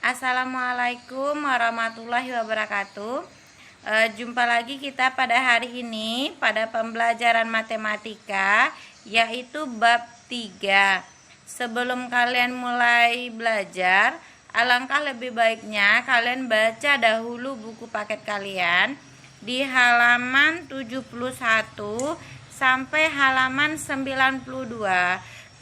Assalamualaikum warahmatullahi wabarakatuh. Jumpa lagi kita pada hari ini pada pembelajaran matematika, yaitu bab 3. Sebelum kalian mulai belajar, alangkah lebih baiknya kalian baca dahulu buku paket kalian di halaman 71 sampai halaman 92.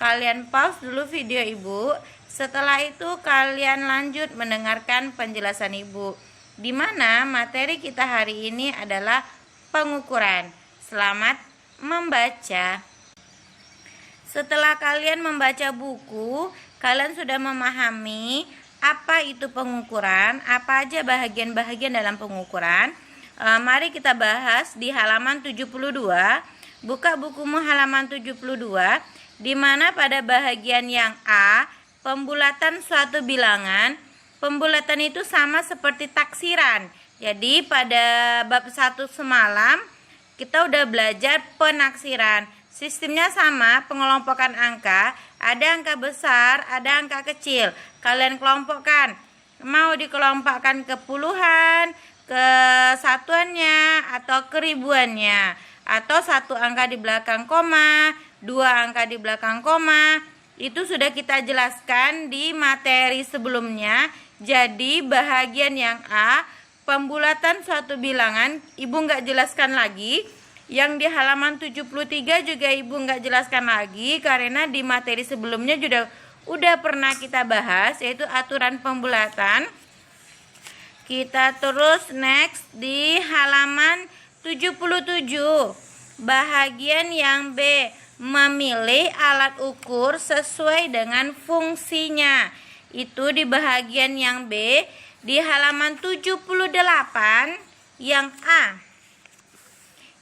Kalian pause dulu video ibu. Setelah itu kalian lanjut mendengarkan penjelasan ibu, di mana materi kita hari ini adalah pengukuran. Selamat membaca. Setelah kalian membaca buku, kalian sudah memahami apa itu pengukuran, apa aja bahagian-bahagian dalam pengukuran. Mari kita bahas di halaman 72. Buka bukumu halaman 72, di mana pada bahagian yang A, pembulatan suatu bilangan. Pembulatan itu sama seperti taksiran. Jadi pada bab 1 semalam kita udah belajar penaksiran. Sistemnya sama, pengelompokan angka. Ada angka besar, ada angka kecil. Kalian kelompokkan. Mau dikelompokkan ke puluhan, ke satuannya, atau ke ribuannya. Atau satu angka di belakang koma, dua angka di belakang koma. Itu sudah kita jelaskan di materi sebelumnya. Jadi bahagian yang A, pembulatan suatu bilangan, ibu nggak jelaskan lagi. Yang di halaman 73 juga ibu nggak jelaskan lagi, karena di materi sebelumnya juga udah pernah kita bahas, yaitu aturan pembulatan. Kita terus next di halaman 77. Bahagian yang B, memilih alat ukur sesuai dengan fungsinya. Itu di bahagian yang B, di halaman 78 yang A.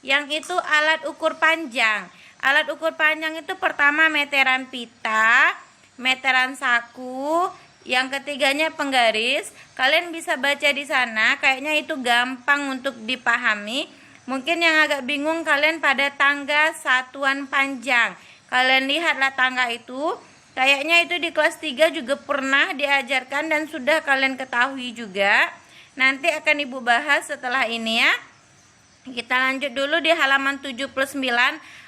Yang itu alat ukur panjang. Alat ukur panjang itu pertama meteran pita, meteran saku, yang ketiganya penggaris. Kalian bisa baca di sana, kayaknya itu gampang untuk dipahami. Mungkin yang agak bingung kalian pada tangga satuan panjang. Kalian lihatlah tangga itu. Kayaknya itu di kelas 3 juga pernah diajarkan dan sudah kalian ketahui juga. Nanti akan ibu bahas setelah ini ya. Kita lanjut dulu di halaman 79.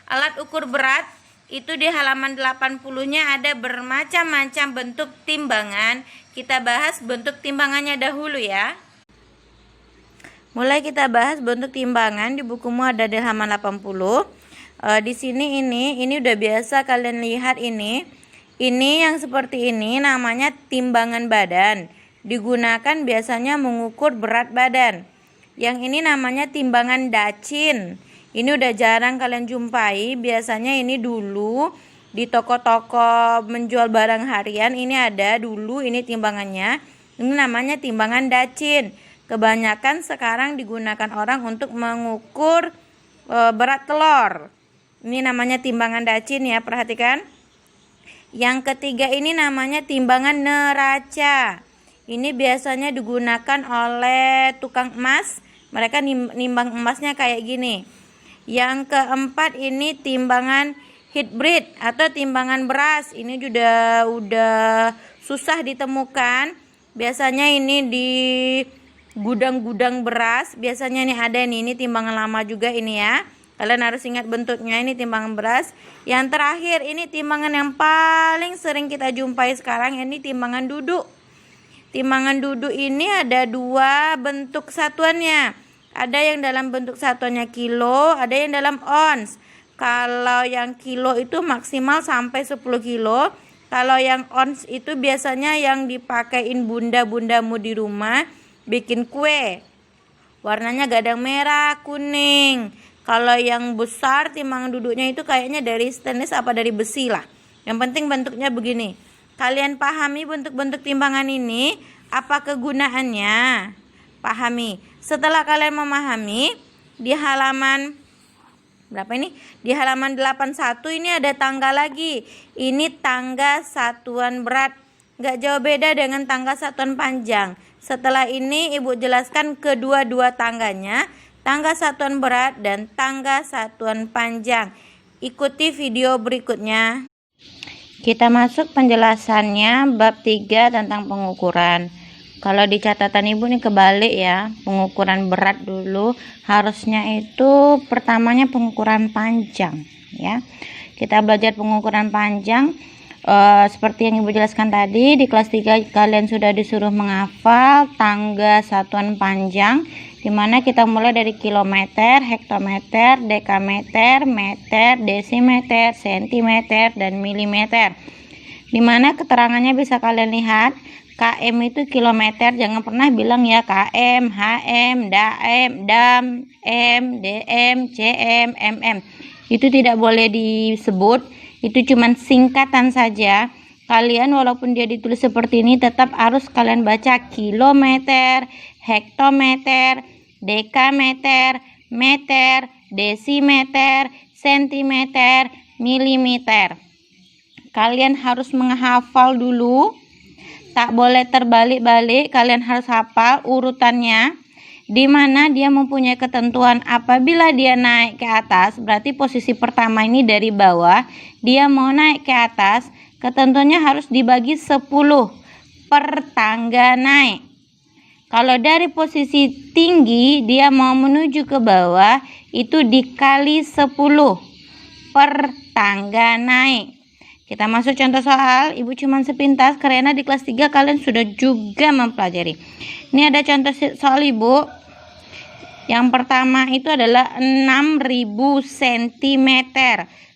Alat ukur berat. Itu di halaman 80-nya ada bermacam-macam bentuk timbangan. Kita bahas bentuk timbangannya dahulu ya. Mulai kita bahas bentuk timbangan, di bukumu ada di halaman 80. Di sini ini udah biasa kalian lihat ini. Ini yang seperti ini namanya timbangan badan. Digunakan biasanya mengukur berat badan. Yang ini namanya timbangan dacin. Ini udah jarang kalian jumpai. Biasanya ini dulu di toko-toko menjual barang harian ini ada dulu ini timbangannya. Ini namanya timbangan dacin. Kebanyakan sekarang digunakan orang untuk mengukur berat telur. Ini namanya timbangan dacin ya, perhatikan. Yang ketiga ini namanya timbangan neraca. Ini biasanya digunakan oleh tukang emas. Mereka nimbang emasnya kayak gini. Yang keempat ini timbangan hibrid atau timbangan beras. Ini udah susah ditemukan. Biasanya ini di gudang-gudang beras, biasanya nih ada nih, ini timbangan lama juga ini ya. Kalian harus ingat bentuknya, ini timbangan beras. Yang terakhir ini timbangan yang paling sering kita jumpai sekarang, ini timbangan duduk. Timbangan duduk ini ada dua bentuk satuannya. Ada yang dalam bentuk satuannya kilo, ada yang dalam ons. Kalau yang kilo itu maksimal sampai 10 kilo. Kalau yang ons itu biasanya yang dipakein bunda-bundamu di rumah bikin kue. Warnanya gadang merah, kuning. Kalau yang besar timbangan duduknya itu kayaknya dari stainless apa dari besi lah. Yang penting bentuknya begini. Kalian pahami bentuk-bentuk timbangan ini, apa kegunaannya? Pahami. Setelah kalian memahami, di halaman berapa ini? Di halaman 81 ini ada tangga lagi. Ini tangga satuan berat. Gak jauh beda dengan tangga satuan panjang. Setelah ini ibu jelaskan kedua-dua tangganya, tangga satuan berat dan tangga satuan panjang. Ikuti video berikutnya. Kita masuk penjelasannya bab 3 tentang pengukuran. Kalau di catatan ibu nih kebalik ya, pengukuran berat dulu. Harusnya itu pertamanya pengukuran panjang ya. Kita belajar pengukuran panjang seperti yang ibu jelaskan tadi. Di kelas 3 kalian sudah disuruh menghafal tangga satuan panjang, dimana kita mulai dari kilometer, hektometer, dekameter, meter, desimeter, sentimeter, dan milimeter. Dimana keterangannya bisa kalian lihat. KM itu kilometer, jangan pernah bilang ya KM, HM, DAM, M, DM, CM, MM. Itu tidak boleh disebut, itu cuman singkatan saja. Kalian walaupun dia ditulis seperti ini tetap harus kalian baca kilometer, hektometer, dekameter, meter, desimeter, sentimeter, milimeter. Kalian harus menghafal dulu. Tak boleh terbalik-balik, kalian harus hafal urutannya, di mana dia mempunyai ketentuan. Apabila dia naik ke atas, berarti posisi pertama ini dari bawah, dia mau naik ke atas, ketentuannya harus dibagi 10 per tangga naik. Kalau dari posisi tinggi, dia mau menuju ke bawah, itu dikali 10 per tangga naik. Kita masuk contoh soal, ibu cuman sepintas karena di kelas 3 kalian sudah juga mempelajari. Ini ada contoh soal ibu. Yang pertama itu adalah 6000 cm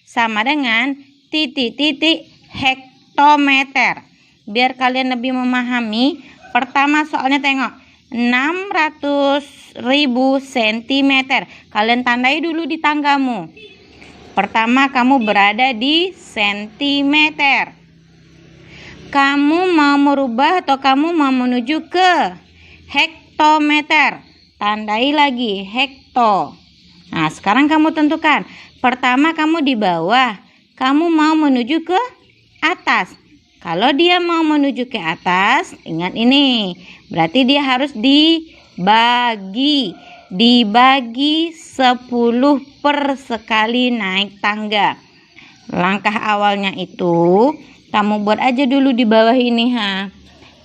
sama dengan titik-titik hektometer. Biar kalian lebih memahami, pertama soalnya tengok 600.000 cm. Kalian tandai dulu di tanggamu. Pertama kamu berada di sentimeter. Kamu mau merubah atau kamu mau menuju ke hektometer. Tandai lagi hekto. Nah, sekarang kamu tentukan. Pertama kamu di bawah. Kamu mau menuju ke atas. Kalau dia mau menuju ke atas, ingat ini. Berarti dia harus dibagi 10 per sekali naik tangga. Langkah awalnya itu kamu buat aja dulu di bawah ini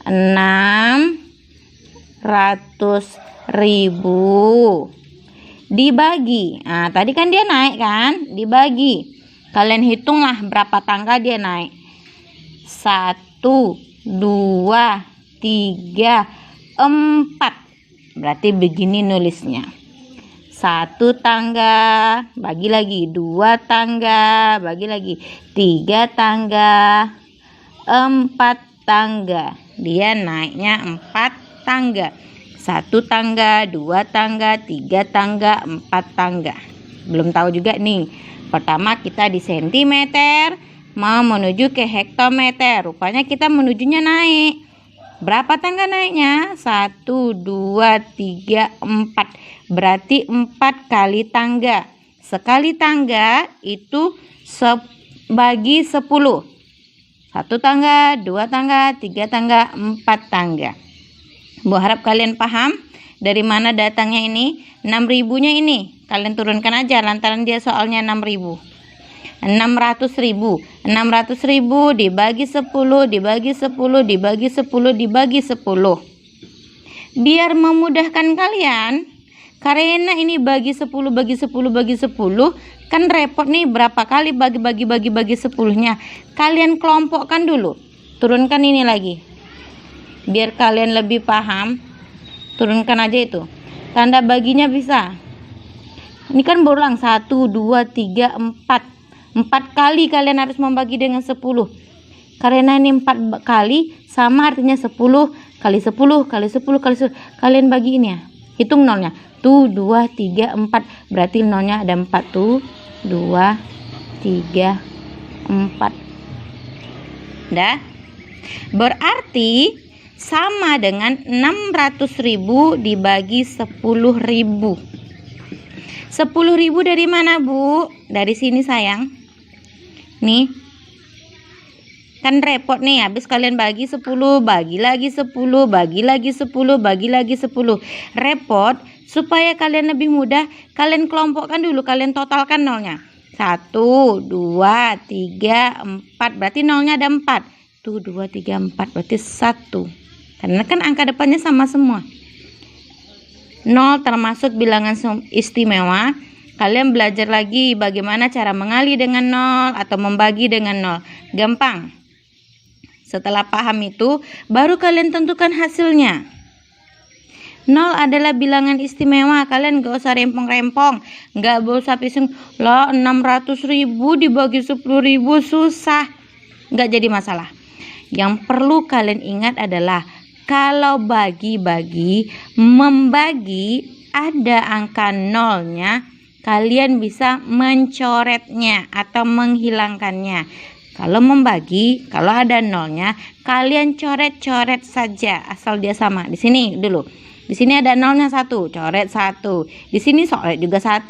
600.000 dibagi. Nah, tadi kan dia naik kan? Dibagi. Kalian hitunglah berapa tangga dia naik. 1, 2, 3, 4. Berarti begini nulisnya. 1 tangga, bagi lagi, 2 tangga, bagi lagi, 3 tangga, 4 tangga. Dia naiknya 4 tangga. 1 tangga, 2 tangga, 3 tangga, 4 tangga. Belum tahu juga nih. Pertama kita di sentimeter, mau menuju ke hektometer. Rupanya kita menujunya naik. Berapa tangga naiknya? 1, 2, 3, 4. Berarti 4 kali tangga. Sekali tangga itu bagi 10. 1 tangga, 2 tangga, 3 tangga, 4 tangga. Bu harap kalian paham dari mana datangnya ini. 6.000-nya ini kalian turunkan aja lantaran dia soalnya 6.000. 600.000. 600.000 dibagi 10, dibagi 10, dibagi 10, dibagi 10. Biar memudahkan kalian, karena ini bagi 10, bagi 10, bagi 10, kan repot nih berapa kali bagi 10-nya. Kalian kelompokkan dulu. Turunkan ini lagi. Biar kalian lebih paham, turunkan aja itu. Tanda baginya bisa. Ini kan berulang 1, 2, 3, 4. 4 kali kalian harus membagi dengan 10. Karena ini 4 kali sama artinya 10 kali 10 kali 10 kali 10. Kalian bagi ini ya. Hitung nolnya. 1, 2, 3, 4. Berarti nolnya ada 4. 1, 2, 3, 4. Dah. Berarti sama dengan 600.000 dibagi 10.000. 10.000 dari mana, Bu? Dari sini sayang. Nih. Kan repot nih, habis kalian bagi 10, bagi lagi 10, bagi lagi 10, bagi lagi 10. Repot, supaya kalian lebih mudah, kalian kelompokkan dulu, kalian totalkan nolnya. 1, 2, 3, 4. Berarti nolnya ada 4. 1, 2, 3, 4. Berarti 1. Karena kan angka depannya sama semua. 0 termasuk bilangan istimewa. Kalian belajar lagi bagaimana cara mengali dengan 0 atau membagi dengan 0. Gampang. Setelah paham itu, baru kalian tentukan hasilnya. 0 adalah bilangan istimewa. Kalian gak usah rempong-rempong, gak usah pising. Lah 600.000 dibagi 10.000 susah. Gak jadi masalah. Yang perlu kalian ingat adalah kalau bagi-bagi, membagi ada angka nolnya, kalian bisa mencoretnya atau menghilangkannya. Kalau membagi, kalau ada nolnya, kalian coret-coret saja asal dia sama. Di sini dulu. Di sini ada nolnya 1, coret 1. Di sini coret juga 1.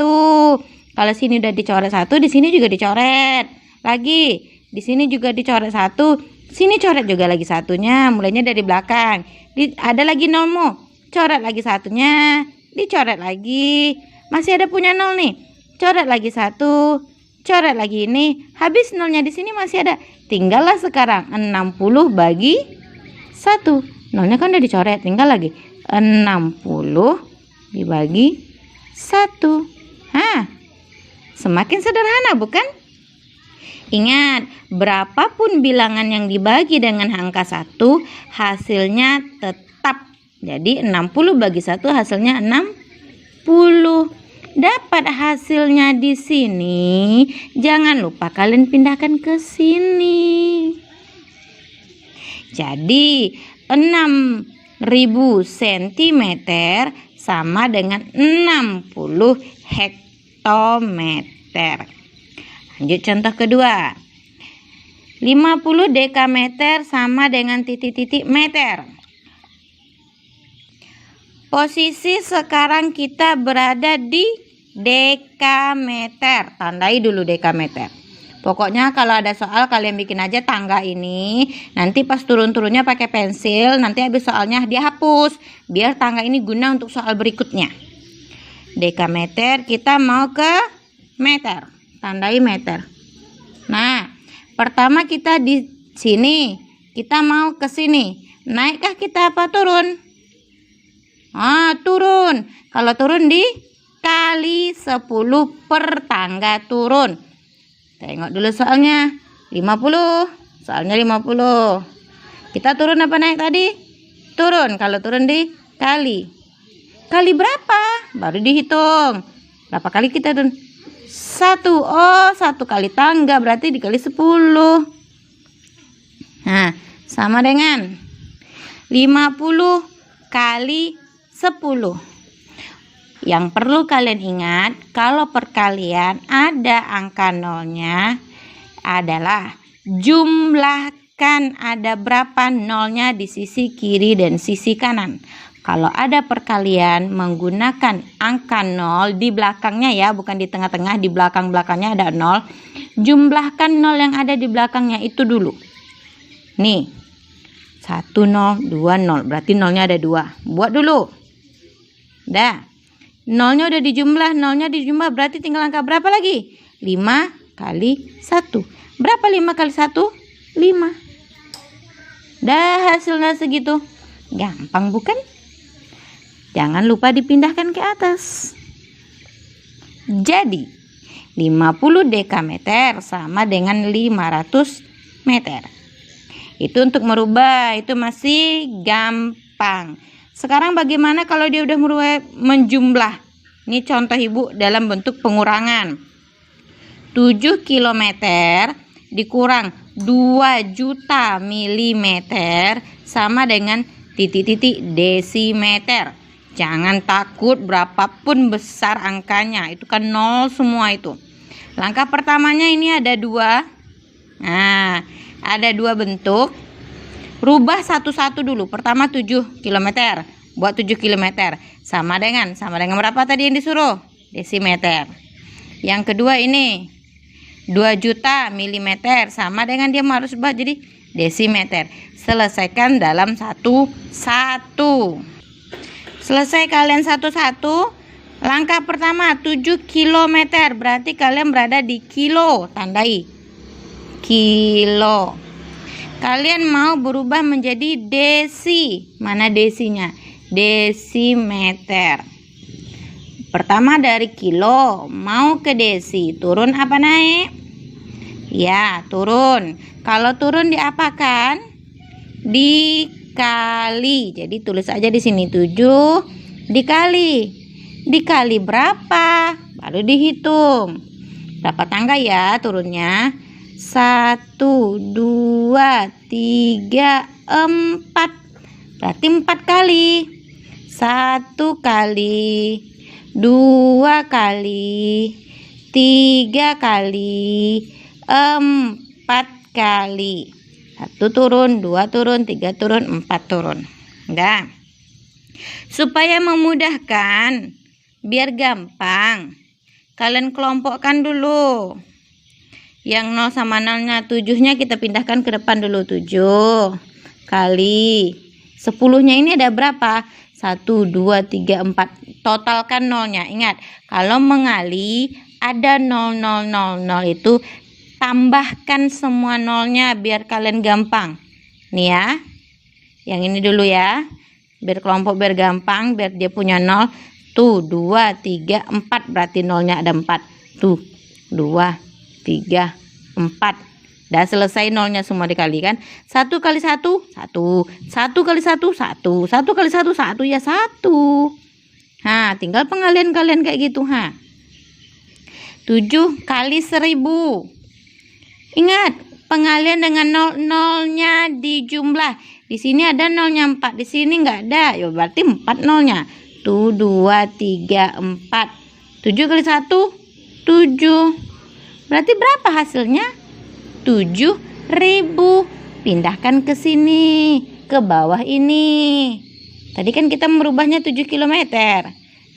Kalau sini udah dicoret 1, di sini juga dicoret. Lagi, di sini juga dicoret 1. Sini coret juga lagi satunya, mulainya dari belakang. Ada lagi nolmu, coret lagi satunya, dicoret lagi. Masih ada punya nol nih, coret lagi 1, coret lagi ini. Habis nolnya di sini masih ada. Tinggallah sekarang 60 bagi 1. Nolnya kan udah dicoret, tinggal lagi 60 dibagi 1. Semakin sederhana bukan? Ingat, berapapun bilangan yang dibagi dengan angka 1, hasilnya tetap. Jadi 60 bagi 1 hasilnya 60. Dapat hasilnya di sini, jangan lupa kalian pindahkan ke sini. Jadi 6.000 cm sama dengan 60 hektometer. Lanjut contoh kedua. 50 dekameter sama dengan titik-titik meter. Posisi sekarang kita berada di dekameter. Tandai dulu dekameter. Pokoknya kalau ada soal kalian bikin aja tangga ini. Nanti pas turun-turunnya pakai pensil. Nanti habis soalnya dihapus. Biar tangga ini guna untuk soal berikutnya. Dekameter, kita mau ke meter. Tandai meter. Nah, pertama kita di sini. Kita mau ke sini. Naikkah kita apa turun? Turun. Kalau turun dikali 10 per tangga turun. Tengok dulu soalnya. 50. Soalnya 50. Kita turun apa naik tadi? Turun. Kalau turun dikali. Kali berapa? Baru dihitung. Berapa kali kita turun? 1. 1 kali tangga berarti dikali 10. Nah, sama dengan 50 kali 10. Yang perlu kalian ingat, kalau perkalian ada angka nolnya adalah jumlahkan ada berapa nolnya di sisi kiri dan sisi kanan. Kalau ada perkalian menggunakan angka 0 di belakangnya ya, bukan di tengah-tengah, di belakang-belakangnya ada 0. Jumlahkan 0 yang ada di belakangnya itu dulu. Nih, 1 0, 2 0, berarti nolnya ada 2. Buat dulu. Dah. Nolnya udah dijumlah, nolnya dijumlah, berarti tinggal angka berapa lagi? 5 kali 1. Berapa 5 kali 1? 5. Dah hasilnya segitu. Gampang bukan? Jangan lupa dipindahkan ke atas. Jadi 50 dekameter sama dengan 500 meter. Itu untuk merubah, itu masih gampang. Sekarang bagaimana kalau dia udah merubah menjumlah? Ini contoh ibu dalam bentuk pengurangan. 7 km dikurang 2 juta milimeter sama dengan titik-titik desimeter. Jangan takut berapapun besar angkanya, itu kan 0 semua itu. Langkah pertamanya ini ada 2. Nah, ada 2 bentuk. Rubah satu-satu dulu. Pertama 7 km. Buat 7 km. Sama dengan berapa tadi yang disuruh? Desimeter. Yang kedua ini 2 juta milimeter. Sama dengan dia harus buat jadi desimeter. Selesaikan dalam satu-satu. Selesai kalian satu-satu. Langkah pertama 7 km. Berarti kalian berada di kilo. Tandai. Kilo. kalian mau berubah menjadi desi. Mana desinya? Desimeter. Pertama dari kilo mau ke desi, turun apa naik? Ya, turun. Kalau turun diapakan? Dikali. Jadi tulis aja di sini 7 dikali. Dikali berapa? Baru dihitung. Berapa tangga ya turunnya? 1, 2, 3, 4. Berarti 4 kali. 1 kali, 2 kali, 3 kali, 4 kali. 1 turun, 2 turun, 3 turun, 4 turun. Udah. Supaya memudahkan, biar gampang, kalian kelompokkan dulu. Yang 0 sama 0-nya 7-nya kita pindahkan ke depan dulu. 7 kali 10-nya ini ada berapa? 1, 2, 3, 4. Totalkan 0-nya. Ingat, kalau mengali ada 0, 0, 0, 0 itu tambahkan semua 0-nya biar kalian gampang. Nih ya. Yang ini dulu ya. Biar kelompok biar gampang, biar dia punya 0. Tuh, 2, 3, 4. Berarti 0-nya ada 4. Tuh, 2, 3, 4. Udah selesai 0-nya semua dikalikan. 1 kali 1, 1. 1 kali 1, 1. 1 kali 1, 1 ya 1. Nah, tinggal pengalian kalian kayak gitu. 7 kali 1000. Ingat, pengalian dengan 0-nya dijumlah. Di sini ada 0-nya 4, di sini enggak ada. Ya berarti 4 0-nya. Tuh, 2, 3, 4. 7 kali 1, 7. Berarti berapa hasilnya? 7.000. Pindahkan ke sini, ke bawah ini. Tadi kan kita merubahnya 7 km.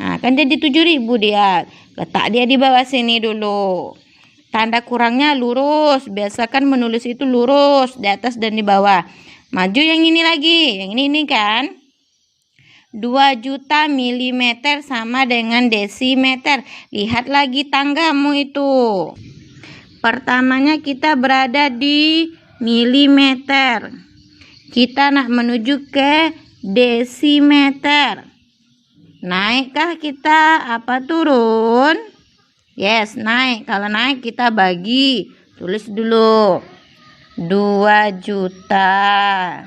Nah, kan jadi 7.000 dia. Letak dia di bawah sini dulu. Tanda kurangnya lurus. Biasakan menulis itu lurus, di atas dan di bawah. Maju yang ini lagi. Yang ini kan 2 juta milimeter sama dengan desimeter. Lihat lagi tanggamu itu. Pertamanya kita berada di milimeter. Kita nak menuju ke desimeter. Naikkah kita apa turun? Yes, naik. Kalau naik kita bagi. Tulis dulu. 2 juta.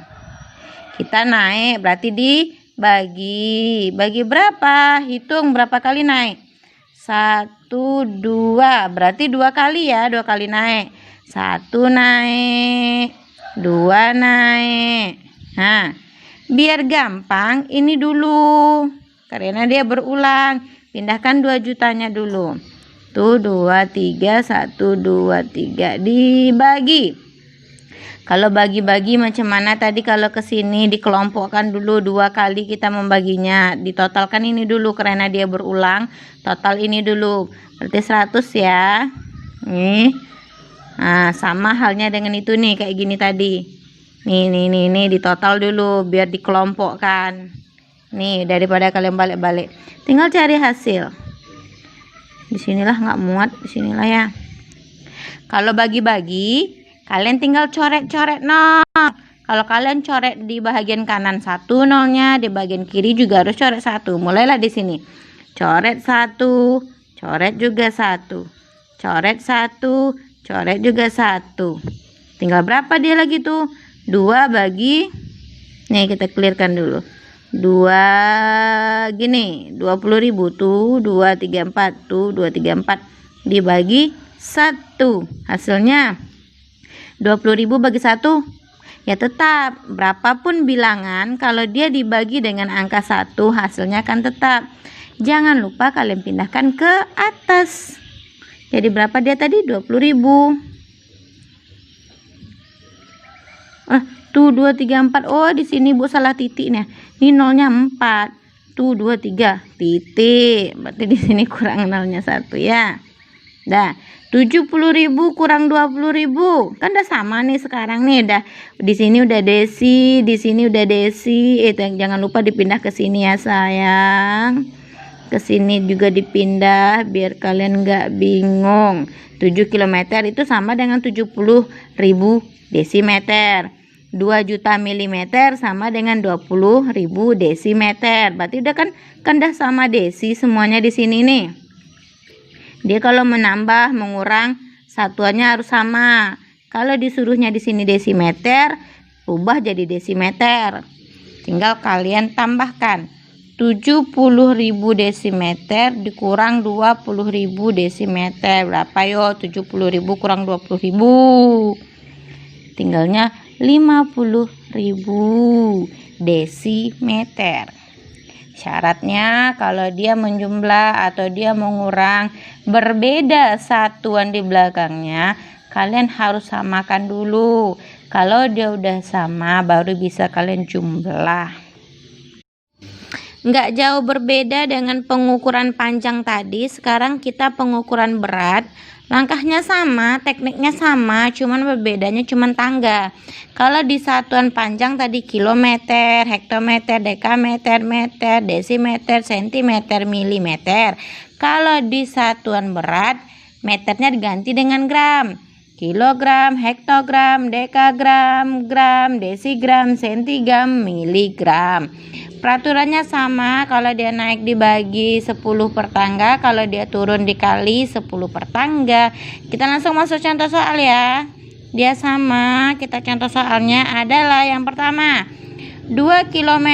Kita naik berarti dibagi. Bagi berapa? Hitung berapa kali naik. 1, 2. Berarti 2 kali ya. 2 kali naik. 1 naik. 2 naik. Nah, biar gampang ini dulu. Karena dia berulang. Pindahkan 2 jutanya dulu. Tuh 2, 3. 1, 2, 3. Dibagi. Kalau bagi-bagi macam mana tadi? Kalau ke sini dikelompokkan dulu 2 kali kita membaginya. Ditotalkan ini dulu karena dia berulang. Total ini dulu. Berarti 100 ya. Nih. Nah, sama halnya dengan itu nih kayak gini tadi. Nih ditotal dulu biar dikelompokkan. Nih daripada kalian balik-balik. Tinggal cari hasil. Disinilah nggak muat, disinilah ya. Kalau bagi-bagi kalian tinggal coret-coret 0. Kalau kalian coret di bagian kanan 1 0-nya, di bagian kiri juga harus coret 1. Mulailah di sini. Coret 1, coret juga 1. Coret 1, coret juga 1. Tinggal berapa dia lagi tuh? 2 bagi. Nih kita clearkan dulu. 2 gini, 20.000 tuh 2, 3, 4 tuh 2, 3, 4 dibagi 1. Hasilnya 20.000 bagi 1 ya tetap berapapun bilangan, kalau dia dibagi dengan angka 1 hasilnya akan tetap. Jangan lupa kalian pindahkan ke atas. Jadi berapa dia tadi? 20.000. Tuh 2, 3, 4. Oh di sini Bu salah titiknya. Ini 0-nya 4. Tuh 2, 3 titik. Berarti di sini kurang 0-nya 1 ya. Dah. 70.000 kurang 20.000 kan udah sama nih sekarang nih, udah di sini udah desi, di sini udah desi. Jangan lupa dipindah ke sini ya sayang, ke sini juga dipindah biar kalian nggak bingung. 7 km itu sama dengan 70.000 desimeter. 2 juta milimeter sama dengan 20.000 desimeter. Berarti udah kan udah sama desi semuanya di sini nih. Dia kalau menambah, mengurang, satuannya harus sama. Kalau disuruhnya di sini desimeter, rubah jadi desimeter. Tinggal kalian tambahkan 70.000 desimeter dikurang 20.000 desimeter. Berapa yo? 70.000 kurang 20.000. Tinggalnya 50.000 desimeter. Syaratnya kalau dia menjumlah atau dia mengurang berbeda satuan di belakangnya, kalian harus samakan dulu. Kalau dia udah sama baru bisa kalian jumlah. Nggak jauh berbeda dengan pengukuran panjang tadi. Sekarang kita pengukuran berat. Langkahnya sama, tekniknya sama, cuman berbedanya cuman tangga. Kalau di satuan panjang tadi kilometer, hektometer, dekameter, meter, desimeter, sentimeter, milimeter. Kalau di satuan berat, meternya diganti dengan gram. Kilogram, hektogram, dekagram, gram, desigram, sentigram, miligram. Peraturannya sama, kalau dia naik dibagi 10 per tangga, kalau dia turun dikali 10 per tangga. Kita langsung masuk contoh soal ya. Dia sama, kita contoh soalnya adalah yang pertama. 2 km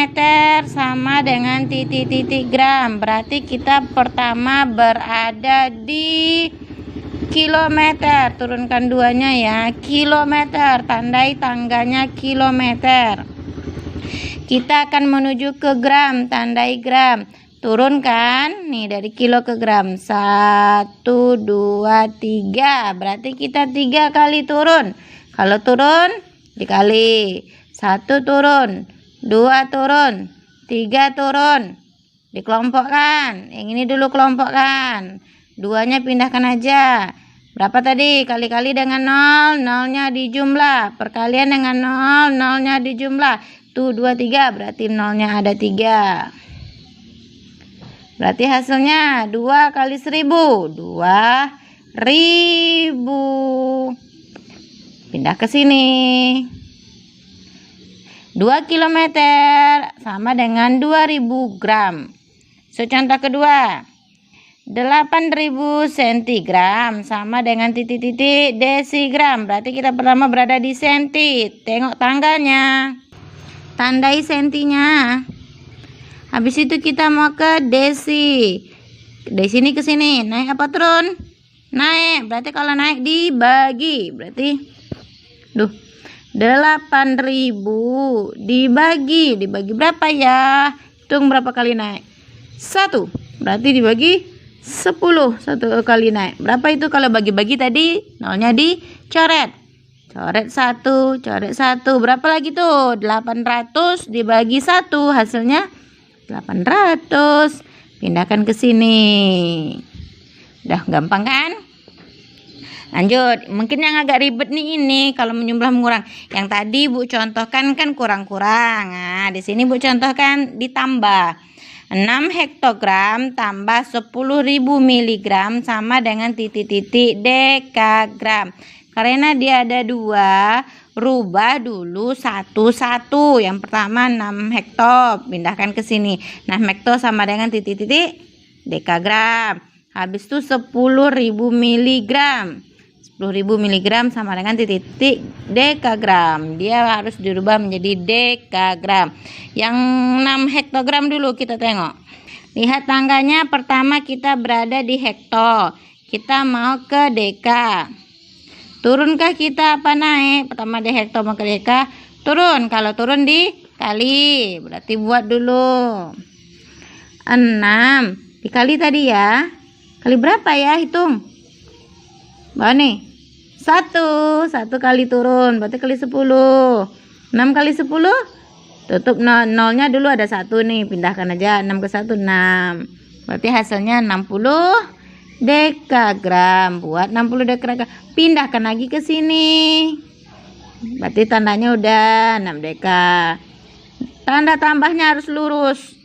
sama dengan titik-titik gram. Berarti kita pertama berada di kilometer. Turunkan duanya ya, kilometer. Tandai tangganya kilometer. Kita akan menuju ke gram, tandai gram. Turunkan, nih dari kilo ke gram. 1, 2, 3. Berarti kita 3 kali turun. Kalau turun, dikali. 1 turun, 2 turun, 3 turun. Dikelompokkan. Yang ini dulu kelompokkan. 2-nya pindahkan aja. Berapa tadi? Kali-kali dengan 0, 0-nya dijumlah. Perkalian dengan 0, 0-nya dijumlah. Tuh 2, 3, berarti 0-nya ada 3. Berarti hasilnya 2 kali 1000. 2.000. Pindah ke sini. 2 km sama dengan 2000 gram. So, contoh kedua. 8.000 centigram sama dengan titik-titik desigram. Berarti kita pertama berada di senti. Tengok tangganya. Tandai sentinya. Habis itu kita mau ke desi. Dari sini ke sini. Naik apa turun? Naik. Berarti kalau naik dibagi. Berarti 8.000 dibagi. Dibagi berapa ya? Hitung berapa kali naik? 1. Berarti dibagi 10. 1 kali naik. Berapa itu kalau bagi-bagi tadi? 0-nya dicoret. Coret 1, coret 1. Berapa lagi tuh? 800 dibagi 1. Hasilnya 800. Pindahkan ke sini. Udah gampang kan? Lanjut. Mungkin yang agak ribet nih ini kalau menjumlah mengurang. Yang tadi Bu contohkan kan kurang-kurang. Nah, di sini Bu contohkan ditambah. 6 hektogram tambah 10.000 miligram sama dengan titik-titik dekagram. Karena dia ada 2, rubah dulu satu-satu. Yang pertama 6 hekto, pindahkan ke sini. 6 hekto sama dengan titik-titik dekagram. Habis itu 10.000 miligram. 10.000 miligram sama dengan titik-titik dekagram. Dia harus dirubah menjadi dekagram. Yang 6 hektogram dulu kita tengok. Lihat tangganya, pertama kita berada di hekto. Kita mau ke deka. Turunkah kita apa naik? Pertama di hekto mau ke deka. Turun. Kalau turun dikali. Berarti buat dulu. 6. Dikali tadi ya. Kali berapa ya? Hitung. Bawa nih. 1. 1 kali turun. Berarti kali 10. 6 kali 10. Tutup 0-nya dulu ada 1 nih. Pindahkan aja. 6 ke 1. 6. Berarti hasilnya 60 dekagram. Buat 60 dekagram. Pindahkan lagi ke sini. Berarti tandanya udah 6 deka. Tanda tambahnya harus lurus.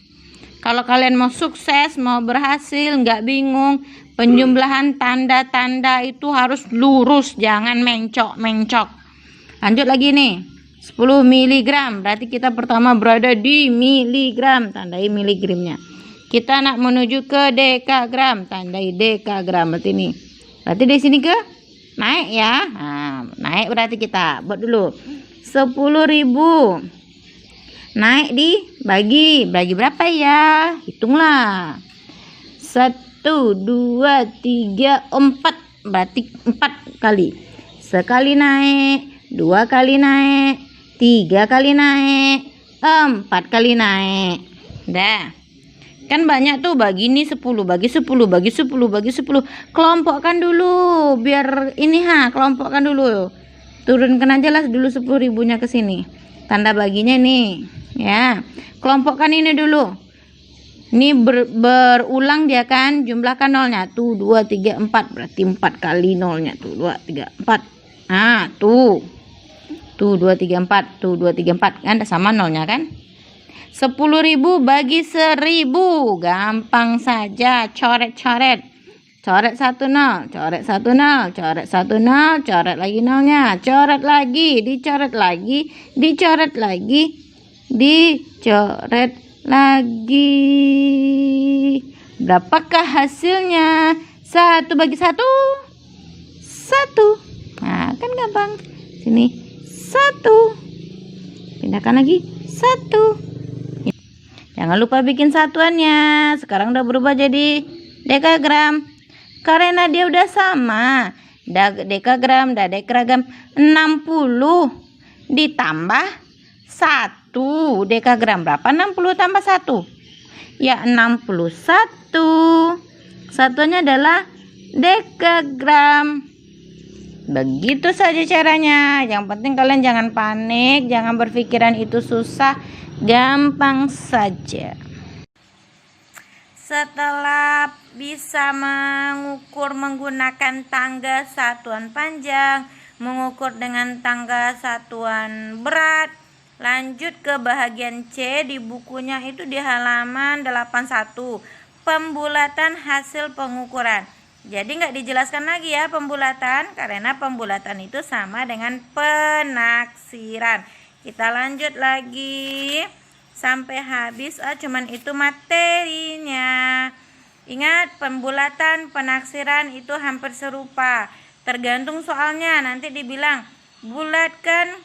Kalau kalian mau sukses, mau berhasil, nggak bingung, penjumlahan tanda-tanda itu harus lurus, jangan mencok-mencok. Lanjut lagi nih. 10 miligram. Berarti kita pertama berada di miligram. Tandai miligramnya. Kita nak menuju ke dekagram. Tandai dekagram. Berarti ini. Berarti di sini ke naik ya. Nah, naik berarti kita. Buat dulu. 10.000. Naik dibagi. Bagi berapa ya? Hitunglah. 1, 2, 3, 4. Berarti 4 kali. Sekali naik, 2 kali naik, 3 kali naik, 4 kali naik. Dah. Kan banyak tuh, bagi ini 10, bagi 10, bagi 10, bagi 10. Kelompokkan dulu biar ini kelompokkan dulu. Turunkan aja lah dulu 10.000-nya ke sini. Tanda baginya nih, ya. Kelompokkan ini dulu. Ini berulang dia kan, jumlahkan nolnya. Tuh 2, 3, 4. Berarti 4 kali nolnya. Tuh 2, 3, 4. Nah, tuh. Tuh 2, 3, 4. Tuh 2, 3, 4. Kan sama nolnya kan? 10.000 bagi 1.000. Gampang saja. Coret-coret. Coret 1 nol. Coret 1 nol. Coret 1 nol. Coret lagi nolnya. Coret lagi. Dicoret lagi. Dicoret lagi. Dicoret lagi. Berapakah hasilnya? 1 bagi 1. 1. Nah, kan gampang. Sini 1. Pindahkan lagi 1. Jangan lupa bikin satuannya. Sekarang udah berubah jadi dekagram. Karena dia udah sama. Dekagram dan dekagram 60 ditambah 1 dekagram. Berapa 60 tambah 1? Ya 61. Satunya adalah dekagram. Begitu saja caranya. Yang penting kalian jangan panik, jangan berpikiran itu susah. Gampang saja. Setelah bisa mengukur menggunakan tangga satuan panjang, mengukur dengan tangga satuan berat, lanjut ke bahagian C di bukunya itu di halaman 81. Pembulatan hasil pengukuran. Jadi nggak dijelaskan lagi ya pembulatan, karena pembulatan itu sama dengan penaksiran. Kita lanjut lagi sampai habis. Cuman itu materinya. Ingat, pembulatan, penaksiran itu hampir serupa. Tergantung soalnya, nanti dibilang bulatkan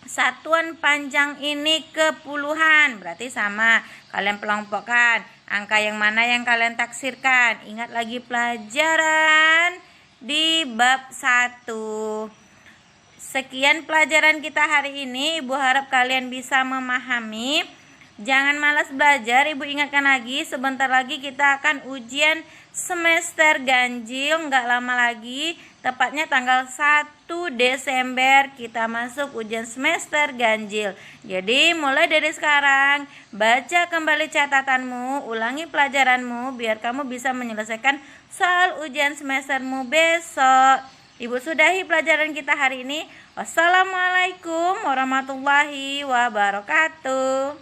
satuan panjang ini ke puluhan. Berarti sama. Kalian kelompokkan angka yang mana yang kalian taksirkan. Ingat lagi pelajaran di bab 1. Sekian pelajaran kita hari ini. Ibu harap kalian bisa memahami. Jangan malas belajar. Ibu ingatkan lagi, sebentar lagi kita akan ujian semester ganjil. Nggak lama lagi, tepatnya tanggal 1 Desember kita masuk ujian semester ganjil. Jadi mulai dari sekarang, baca kembali catatanmu, ulangi pelajaranmu biar kamu bisa menyelesaikan soal ujian semestermu besok. Ibu sudahi pelajaran kita hari ini. Wassalamualaikum warahmatullahi wabarakatuh.